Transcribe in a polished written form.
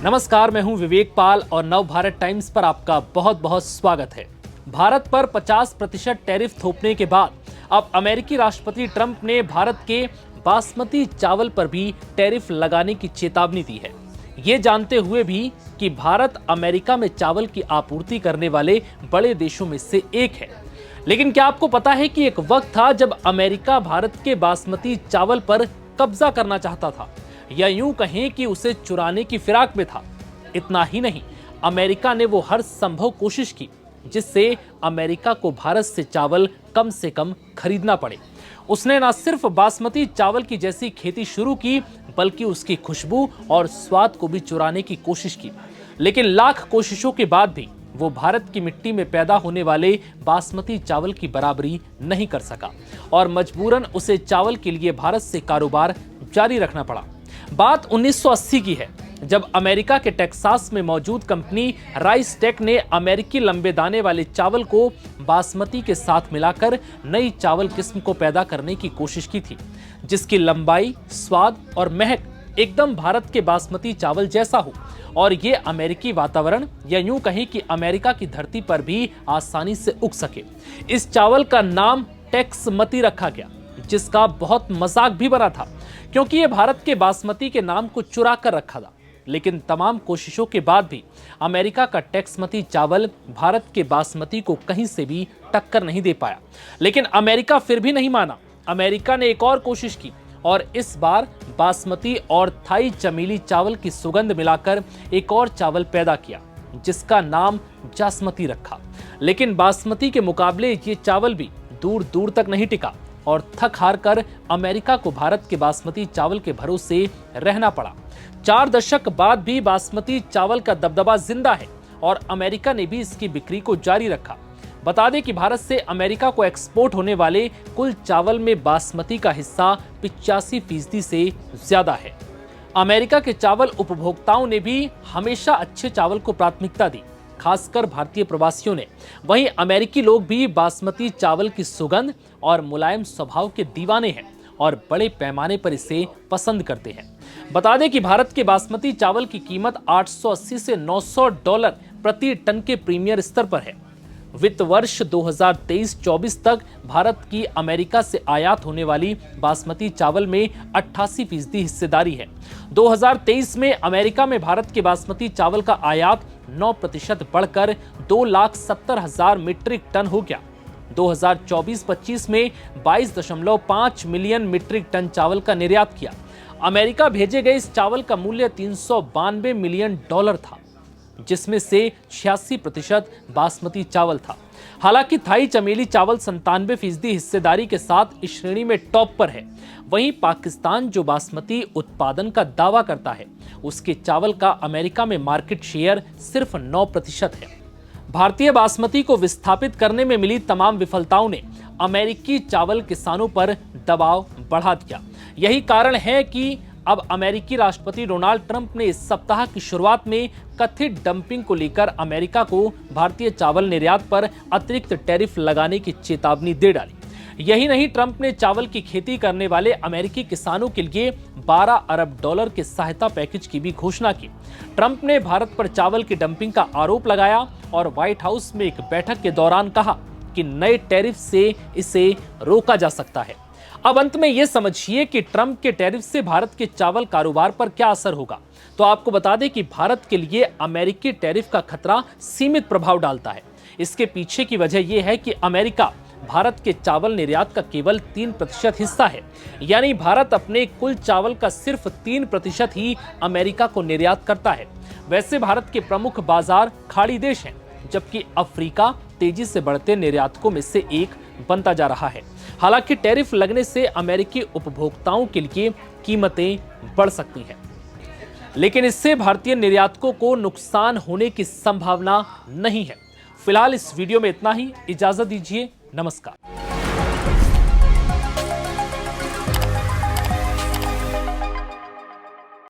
नमस्कार, मैं हूं विवेक पाल और नव भारत टाइम्स पर आपका बहुत बहुत स्वागत है। भारत पर 50% टैरिफ थोपने के बाद अब अमेरिकी राष्ट्रपति ट्रंप ने भारत के बासमती चावल पर भी टैरिफ लगाने की चेतावनी दी है। ये जानते हुए भी कि भारत अमेरिका में चावल की आपूर्ति करने वाले बड़े देशों में से एक है। लेकिन क्या आपको पता है कि एक वक्त था जब अमेरिका भारत के बासमती चावल पर कब्जा करना चाहता था, या यूं कहें कि उसे चुराने की फिराक में था। इतना ही नहीं, अमेरिका ने वो हर संभव कोशिश की जिससे अमेरिका को भारत से चावल कम से कम खरीदना पड़े। उसने न सिर्फ बासमती चावल की जैसी खेती शुरू की, बल्कि उसकी खुशबू और स्वाद को भी चुराने की कोशिश की। लेकिन लाख कोशिशों के बाद भी वो भारत की मिट्टी में पैदा होने वाले बासमती चावल की बराबरी नहीं कर सका और मजबूरन उसे चावल के लिए भारत से कारोबार जारी रखना पड़ा। बात 1980 की है, जब अमेरिका के टेक्सास में मौजूद कंपनी राइस टेक ने अमेरिकी लंबे दाने वाले चावल को बासमती के साथ मिलाकर नई चावल किस्म को पैदा करने की कोशिश की थी, जिसकी लंबाई, स्वाद और महक एकदम भारत के बासमती चावल जैसा हो और ये अमेरिकी वातावरण या यूं कहें कि अमेरिका की धरती पर भी आसानी से उग सके। इस चावल का नाम टेक्समती रखा गया, जिसका बहुत मजाक भी बना था क्योंकि ये भारत के बासमती के नाम को चुरा कर रखा था। लेकिन तमाम कोशिशों के बाद भी अमेरिका का टेक्समती चावल भारत के बासमती को कहीं से भी टक्कर नहीं दे पाया। लेकिन अमेरिका फिर भी नहीं माना। अमेरिका ने एक और कोशिश की और इस बार बासमती और थाई चमेली चावल की सुगंध मिलाकर एक और चावल पैदा किया, जिसका नाम जासमती रखा। लेकिन बासमती के मुकाबले ये चावल भी दूर दूर तक नहीं टिका और थक हार कर अमेरिका को भारत के बासमती चावल के भरोसे रहना पड़ा। 4 दशक बाद भी बासमती चावल का दबदबा जिंदा है और अमेरिका ने भी इसकी बिक्री को जारी रखा। बता दें कि भारत से अमेरिका को एक्सपोर्ट होने वाले कुल चावल में बासमती का हिस्सा 85% से ज्यादा है। अमेरिका के चावल उपभोक्ताओं ने भी हमेशा अच्छे चावल को प्राथमिकता दी, खासकर भारतीय प्रवासियों ने। वहीं अमेरिकी लोग भी बासमती चावल की सुगंध और मुलायम स्वभाव के दीवाने हैं और बड़े पैमाने पर इसे पसंद करते हैं। बता दें कि भारत के बासमती चावल की कीमत $880 से $900 प्रति टन के प्रीमियर स्तर पर है। वित्त वर्ष 2023-24 तक भारत की अमेरिका से आयात होने वाली बासमती चावल में 88% हिस्सेदारी है। 2023 में अमेरिका में भारत के बासमती चावल का आयात 9% बढ़कर 2,70,000 मीट्रिक टन हो गया। 2024-25 में 22.5 मिलियन मीट्रिक टन चावल का निर्यात किया। अमेरिका भेजे गए इस चावल का मूल्य $392 मिलियन था, जिसमें से 86% बासमती चावल था। हालांकि थाई चमेली चावल 97% हिस्सेदारी के साथ इस श्रेणी में टॉप पर है। वहीं पाकिस्तान, जो बासमती उत्पादन का दावा करता है, उसके चावल का अमेरिका में मार्केट शेयर सिर्फ 9% है। भारतीय बासमती को विस्थापित करने में मिली तमाम विफलताओं ने अमेरिकी चावल किसानों पर दबाव बढ़ा दिया। यही कारण है कि अब अमेरिकी राष्ट्रपति डोनाल्ड ट्रंप ने इस सप्ताह की शुरुआत में कथित डंपिंग को लेकर अमेरिका को भारतीय चावल निर्यात पर अतिरिक्त टैरिफ लगाने की चेतावनी दे डाली। यही नहीं, ट्रंप ने चावल की खेती करने वाले अमेरिकी किसानों के लिए $12 अरब के सहायता पैकेज की भी घोषणा की। ट्रंप ने भारत पर चावल की डंपिंग का आरोप लगाया और व्हाइट हाउस में एक बैठक के दौरान कहा कि नए टैरिफ से इसे रोका जा सकता है। अब अंत में यह समझिए कि ट्रंप के टैरिफ से भारत के चावल कारोबार पर क्या असर होगा। तो आपको बता दें कि भारत के लिए अमेरिकी टैरिफ का खतरा सीमित प्रभाव डालता है। इसके पीछे की वजह यह है कि अमेरिका भारत के चावल निर्यात का केवल 3% हिस्सा है, यानी भारत अपने कुल चावल का सिर्फ 3% ही अमेरिका को निर्यात करता है। वैसे भारत के प्रमुख बाजार खाड़ी देश हैं, जबकि अफ्रीका तेजी से बढ़ते निर्यातकों में से एक बनता जा रहा है। हालांकि टैरिफ लगने से अमेरिकी उपभोक्ताओं के लिए कीमतें बढ़ सकती हैं, लेकिन इससे भारतीय निर्यातकों को नुकसान होने की संभावना नहीं है। फिलहाल इस वीडियो में इतना ही। इजाजत दीजिए। नमस्कार।